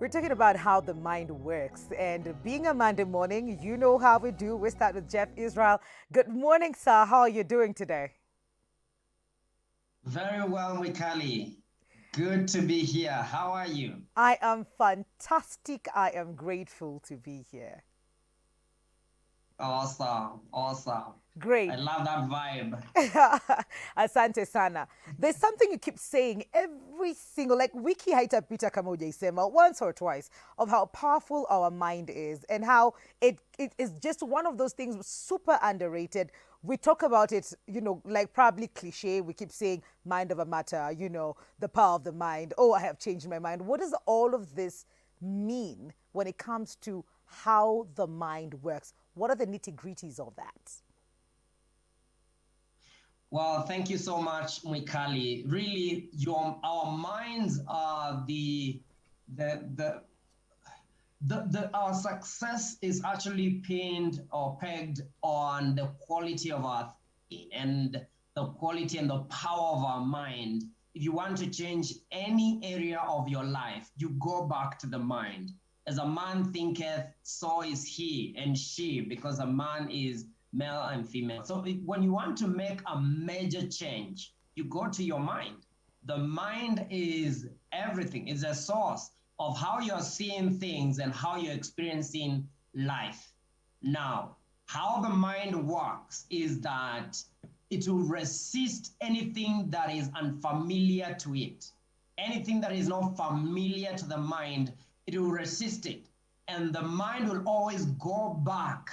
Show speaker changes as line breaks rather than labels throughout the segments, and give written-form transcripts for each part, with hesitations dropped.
We're talking about how the mind works. And being a Monday morning, you know how we do. We start with Jeff Israel. Good morning, sir. How are you doing today?
Very well, Mikali. Good to be here. How are you?
I am fantastic. I am grateful to be here.
Awesome. Awesome. I
Great.
love that vibe.
Asante sana. There's something you keep saying every single, like wiki haitapita kama hujaisema once or twice, of how powerful our mind is and how it is just one of those things super underrated. We talk about it, like probably cliche. We keep saying mind over matter, the power of the mind. Oh, I have changed my mind. What does all of this mean when it comes to how the mind works? What are the nitty gritties of that?
Well, thank you so much, Mikali. Really, our minds are the our success is actually pinned or pegged on the quality of our thinking and the quality and the power of our mind. If you want to change any area of your life, you go back to the mind. As a man thinketh, so is he and she, because a man is male and female. So when you want to make a major change, you go to your mind. The mind is everything, it's a source of how you're seeing things and how you're experiencing life. Now, how the mind works is that it will resist anything that is unfamiliar to it. Anything that is not familiar to the mind, it will resist it. And the mind will always go back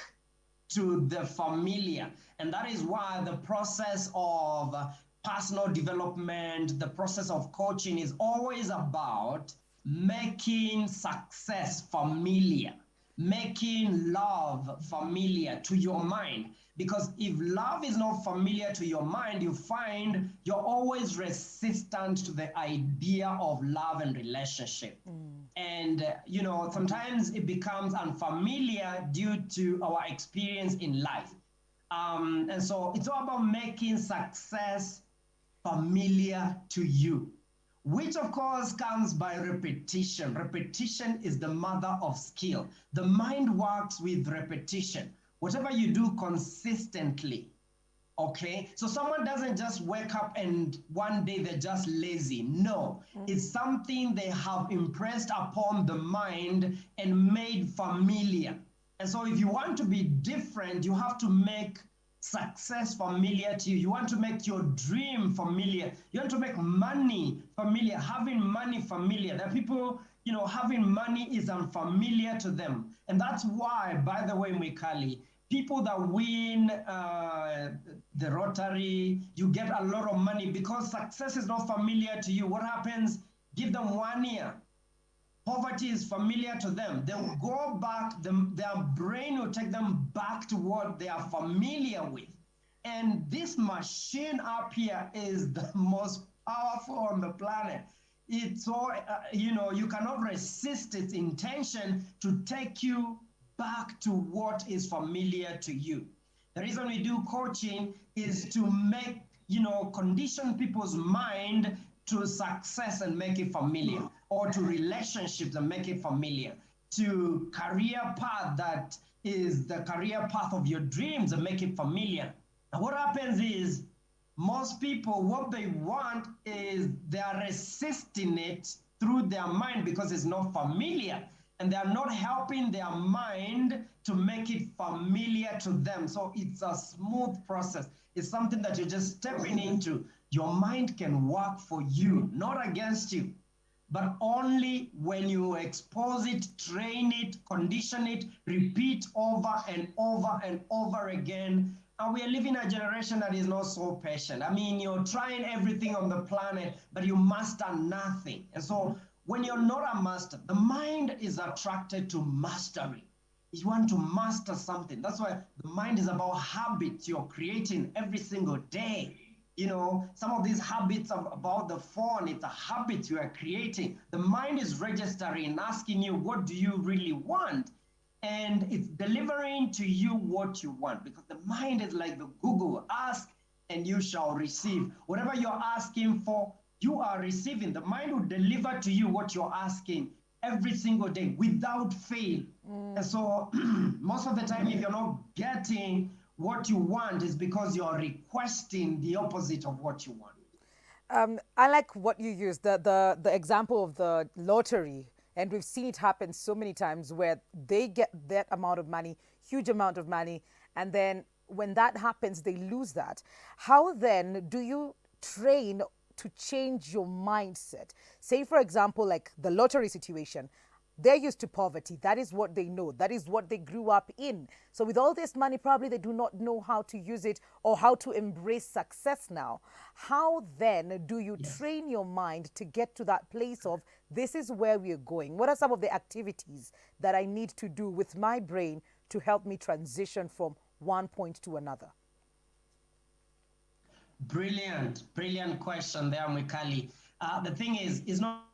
to the familiar. And that is why the process of personal development, the process of coaching is always about making success familiar, making love familiar to your mind. Because if love is not familiar to your mind, you find you're always resistant to the idea of love and relationship. And, sometimes it becomes unfamiliar due to our experience in life. And so it's all about making success familiar to you, which of course comes by repetition. Repetition is the mother of skill. The mind works with repetition. Whatever you do consistently, okay? So someone doesn't just wake up and one day they're just lazy. No, it's something they have impressed upon the mind and made familiar. And so if you want to be different, you have to make success familiar to you. You want to make your dream familiar. You want to make money familiar, having money familiar. There are people, having money is unfamiliar to them. And that's why, by the way, Mikali, people that win the Rotary, you get a lot of money because success is not familiar to you. What happens? Give them 1 year. Poverty is familiar to them. They will go back, their brain will take them back to what they are familiar with. And this machine up here is the most powerful on the planet. It's so, you cannot resist its intention to take you back to what is familiar to you. The reason we do coaching is to make, condition people's mind to success and make it familiar, or to relationships and make it familiar, to career path that is the career path of your dreams and make it familiar. And what happens is most people, what they want is they are resisting it through their mind because it's not familiar. And they are not helping their mind to make it familiar to them. So it's a smooth process. It's something that you're just stepping into. Your mind can work for you, not against you, but only when you expose it, train it, condition it, repeat over and over and over again. And we are living a generation that is not so patient. I mean, you're trying everything on the planet, but you master nothing. And so when you're not a master, the mind is attracted to mastery. You want to master something. That's why the mind is about habits you're creating every single day. Some of these habits about the phone, it's a habit you are creating. The mind is registering, asking you, what do you really want? And it's delivering to you what you want, because the mind is like the Google, ask and you shall receive. Whatever you're asking for, you are receiving. The mind will deliver to you what you're asking every single day without fail. And so most of the time, if you're not getting what you want, is because you're requesting the opposite of what you want.
I like what you use, the example of the lottery. And we've seen it happen so many times where they get that amount of money, huge amount of money, and then when that happens, they lose that. How then do you train to change your mindset? Say, for example, like the lottery situation. They're used to poverty. That is what they know. That is what they grew up in. So, with all this money, probably they do not know how to use it or how to embrace success now. How then do you
Yes.
train your mind to get to that place of this is where we're going? What are some of the activities that I need to do with my brain to help me transition from one point to another?
Brilliant, brilliant question there, Mikali. The thing is, it's not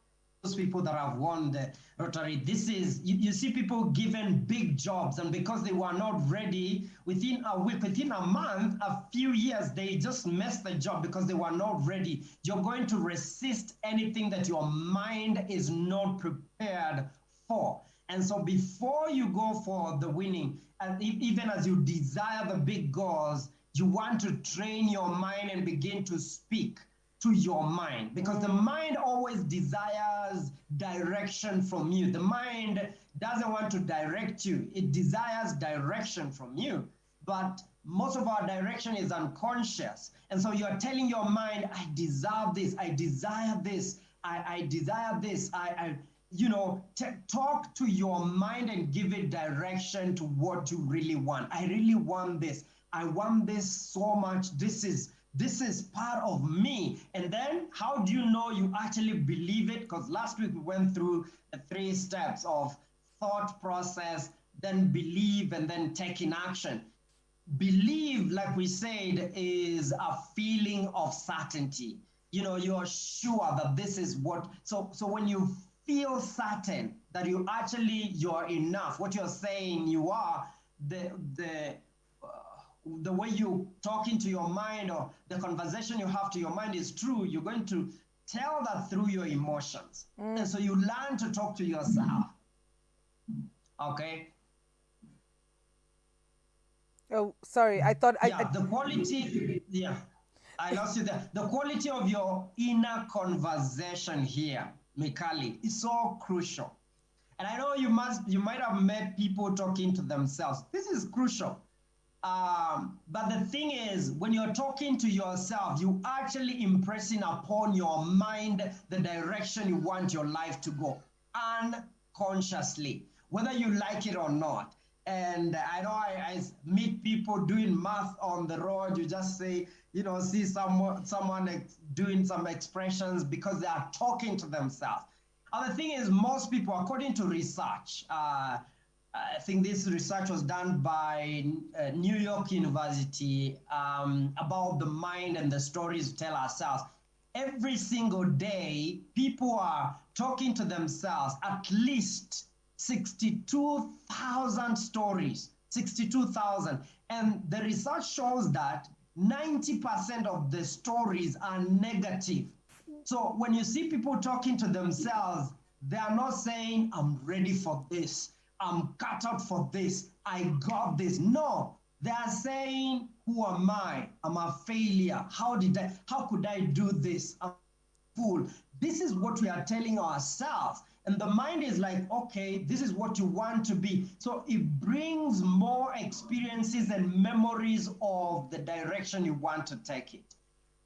those people that have won the Rotary. This is, you see people given big jobs, and because they were not ready within a week, within a month, a few years, they just messed the job because they were not ready. You're going to resist anything that your mind is not prepared for. And so before you go for the winning, and even as you desire the big goals, you want to train your mind and begin to speak to your mind, because the mind always desires direction from you. The mind doesn't want to direct you, it desires direction from you. But most of our direction is unconscious. And so you're telling your mind, I deserve this, I desire this, I desire this, talk to your mind and give it direction to what you really want. I really want this. I want this so much. This is part of me. And then how do you know you actually believe it? Because last week we went through the 3 steps of thought process, then believe, and then taking action. Believe, like we said, is a feeling of certainty. You're sure that this is what, so when you feel certain that you're enough, what you're saying you are, the way you talk into your mind, or the conversation you have to your mind is true, you're going to tell that through your emotions. And so you learn to talk to yourself. Okay.
Oh, sorry. I thought
Yeah, the quality, yeah, I lost you there. The quality of your inner conversation here, Mikali, is so crucial. And I know you might have met people talking to themselves. This is crucial. But the thing is, when you're talking to yourself, you actually impressing upon your mind the direction you want your life to go, unconsciously, whether you like it or not. And I know I meet people doing math on the road. You just say, see someone doing some expressions because they are talking to themselves. And the thing is, most people, according to research, I think this research was done by New York University about the mind and the stories we tell ourselves. Every single day, people are talking to themselves at least 62,000 stories, 62,000. And the research shows that 90% of the stories are negative. So when you see people talking to themselves, they are not saying, I'm ready for this, I'm cut out for this, I got this. No, they are saying, who am I? I'm a failure. How could I do this? I'm a fool. This is what we are telling ourselves. And the mind is like, okay, this is what you want to be. So it brings more experiences and memories of the direction you want to take it.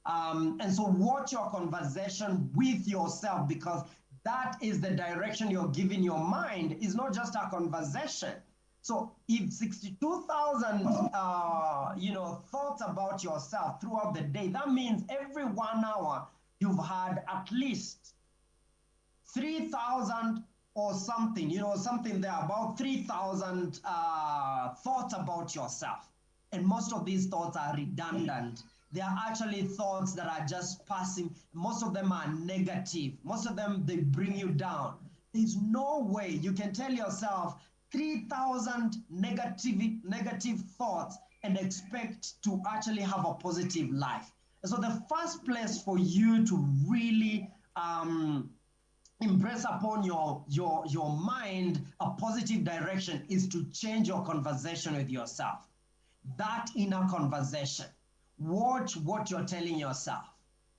And so watch your conversation with yourself, because that is the direction you're giving your mind. It's not just a conversation. So if 62,000, thoughts about yourself throughout the day, that means every 1 hour you've had at least 3,000 or something, something there, about 3,000 thoughts about yourself. And most of these thoughts are redundant. They are actually thoughts that are just passing. Most of them are negative. Most of them, they bring you down. There's no way you can tell yourself 3,000 negative thoughts and expect to actually have a positive life. And so the first place for you to really impress upon your mind a positive direction is to change your conversation with yourself. That inner conversation. Watch what you're telling yourself.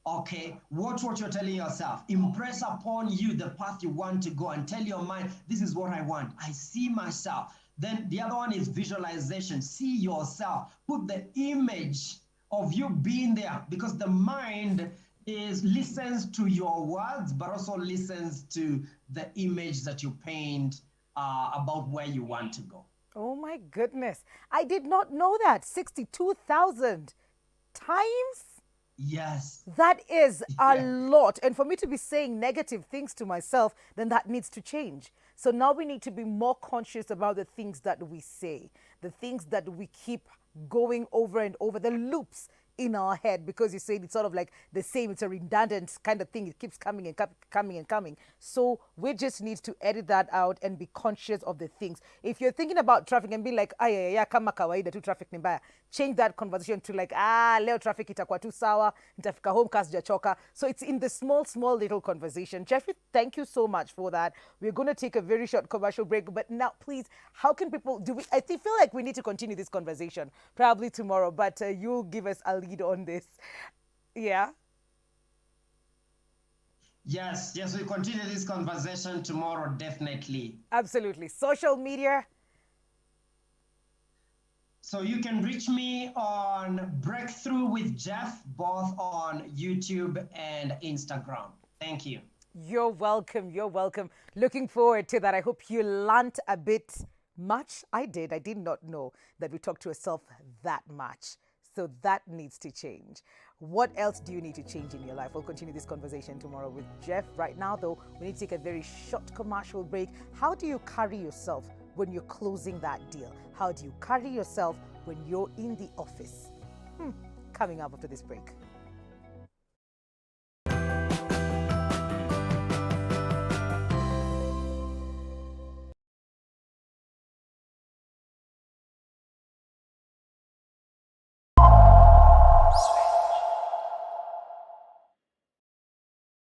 Okay, watch what you're telling yourself. Impress upon you the path you want to go and tell your mind, this is what I want. I see myself. Then the other one is visualization. See yourself. Put the image of you being there, because the mind listens to your words, but also listens to the image that you paint about where you want to go.
Oh my goodness. I did not know that. 62,000 times?
Yes.
That is a
Yeah.
lot. And for me to be saying negative things to myself, then that needs to change. So now we need to be more conscious about the things that we say, the things that we keep going over and over, the loops in our head, because you said it's sort of like the same, it's a redundant kind of thing. It keeps coming and coming and coming. So we just need to edit that out and be conscious of the things. If you're thinking about traffic and be like, ay, ya kama kawaida tu traffic ni mbaya, change that conversation to like, leo traffic itakuwa tu sawa, nitafika home kasi sijachoka. So it's in the small little conversation. Jeffrey, thank you so much for that. We're going to take a very short commercial break, but now please, how can people I feel like we need to continue this conversation probably tomorrow, but you'll give us a lead on this. Yeah.
Yes, we continue this conversation tomorrow, definitely.
Absolutely. Social media.
So you can reach me on Breakthrough with Jeff, both on YouTube and Instagram. Thank you.
You're welcome. You're welcome. Looking forward to that. I hope you learned a bit much. I did. I did not know that we talk to ourselves that much. So that needs to change. What else do you need to change in your life? We'll continue this conversation tomorrow with Jeff. Right now, though, we need to take a very short commercial break. How do you carry yourself when you're closing that deal? How do you carry yourself when you're in the office? Coming up after this break.